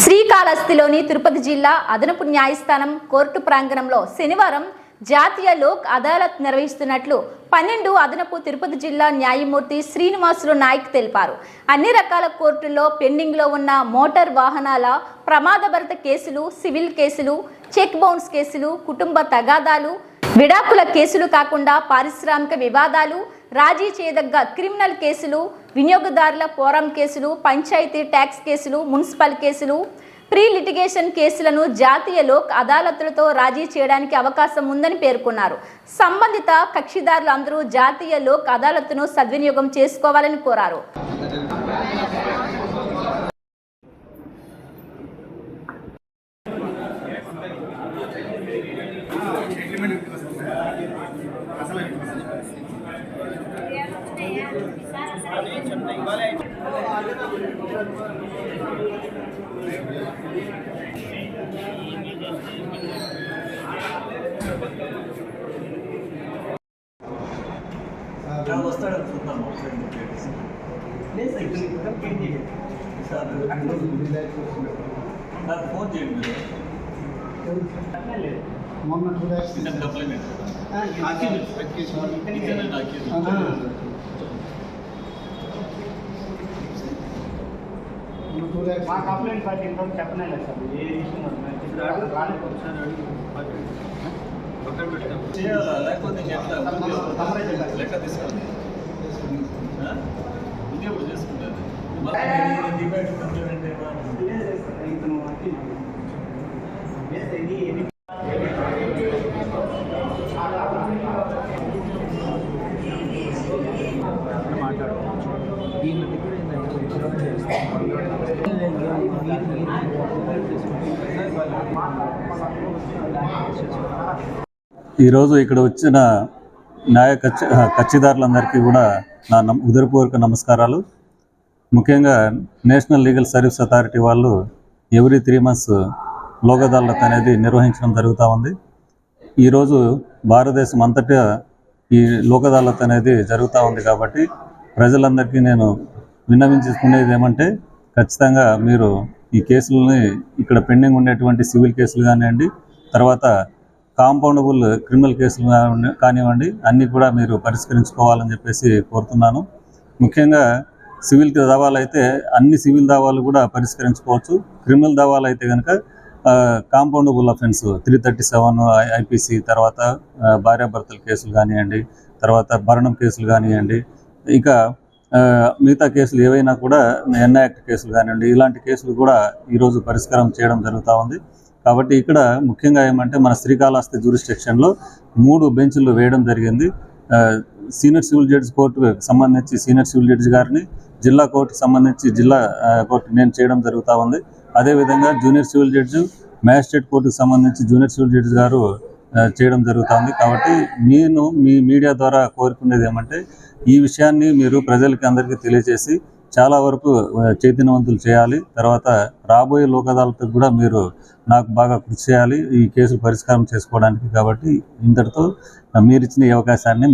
శ్రీకాళహస్తిలోని తిరుపతి జిల్లా అదనపు న్యాయస్థానం కోర్టు ప్రాంగణంలో శనివారం జాతీయ లోక్ అదాలత్ నిర్వహిస్తున్నట్లు 12 అదనపు తిరుపతి జిల్లా న్యాయమూర్తి శ్రీనివాసులు నాయక్ తెలిపారు. అన్ని రకాల కోర్టుల్లో పెండింగ్లో ఉన్న మోటార్ వాహనాల ప్రమాదభరిత కేసులు, సివిల్ కేసులు, చెక్ బౌన్స్ కేసులు, కుటుంబ తగాదాలు, విడాకుల కేసులు కాకుండా పారిశ్రామిక వివాదాలు, రాజీ చేయదగ్గ క్రిమినల్ కేసులు, వినియోగదారుల పోరం కేసులు, పంచాయతీ ట్యాక్స్ కేసులు, మున్సిపల్ కేసులు, ప్రీ లిటిగేషన్ కేసులను జాతీయ లోక్ అదాలత్లతో రాజీ చేయడానికి అవకాశం ఉందని పేర్కొన్నారు. సంబంధిత కక్షిదారులు అందరూ జాతీయ లోక్ అదాలత్ను సద్వినియోగం చేసుకోవాలని కోరారు. ఫోన్ చేయండి. మా కంప్లైంట్ పార్టీ చెప్పనే లేదు సార్. ఏ ఇష్యూ చేయాలా లేకపోతే లెక్క తీసుకోండి. ఇంకెప్పుడు చేసుకుంటారు ఈరోజు ఇక్కడ వచ్చిన న్యాయ కక్షిదారులందరికీ కూడా నా హృదయపూర్వక నమస్కారాలు. ముఖ్యంగా నేషనల్ లీగల్ సర్వీస్ అథారిటీ వాళ్ళు ఎవ్రీ 3 months లోక్ అదాలత్ అనేది నిర్వహించడం జరుగుతూ ఉంది. ఈరోజు భారతదేశం అంతటా ఈ లోక్ అదాలత్ అనేది జరుగుతూ ఉంది. కాబట్టి ప్రజలందరికీ నేను విన్నవించుకునేది ఏమంటే, ఖచ్చితంగా మీరు ఈ కేసులని ఇక్కడ పెండింగ్ ఉండేటువంటి సివిల్ కేసులు కానివ్వండి, తర్వాత కాంపౌండబుల్ క్రిమినల్ కేసులు కానివ్వండి, అన్నీ కూడా మీరు పరిష్కరించుకోవాలని చెప్పేసి కోరుతున్నాను. ముఖ్యంగా సివిల్ దావాలు అయితే అన్ని సివిల్ దావాలు కూడా పరిష్కరించుకోవచ్చు. క్రిమినల్ దావాలు అయితే కనుక కాంపౌండబుల్ అఫెన్స్ 337 IPC, తర్వాత భార్యాభర్తల కేసులు కానివ్వండి, తర్వాత భరణం కేసులు కానివ్వండి, ఇంకా మిగతా కేసులు ఏవైనా కూడా NI యాక్ట్ కేసులు కానివ్వండి, ఇలాంటి కేసులు కూడా ఈరోజు పరిష్కారం చేయడం జరుగుతూ ఉంది. కాబట్టి ఇక్కడ ముఖ్యంగా ఏమంటే, మన శ్రీకాళహస్తి జ్యూరిస్డిక్షన్లో 3 బెంచ్లు వేయడం జరిగింది. సీనియర్ సివిల్ జడ్జి కోర్టుకు సంబంధించి సీనియర్ సివిల్ జడ్జి గారిని, జిల్లా కోర్టుకు సంబంధించి జిల్లా కోర్టు నేను చేయడం జరుగుతూ ఉంది. అదేవిధంగా జూనియర్ సివిల్ జడ్జి, మ్యాజిస్ట్రేట్ కోర్టుకు సంబంధించి జూనియర్ సివిల్ జడ్జి గారు చేయడం జరుగుతుంది. కాబట్టి నేను మీ మీడియా ద్వారా కోరుకునేది ఏమంటే, ఈ విషయాన్ని మీరు ప్రజలకి అందరికీ తెలియజేసి చాలా వరకు చైతన్యవంతులు చేయాలి. తర్వాత రాబోయే లోక్ అదాలత్కు కూడా మీరు నాకు బాగా కృషి చేయాలి ఈ కేసులు పరిష్కారం చేసుకోవడానికి. కాబట్టి ఇంతటితో మీరు ఇచ్చిన ఈ అవకాశాన్ని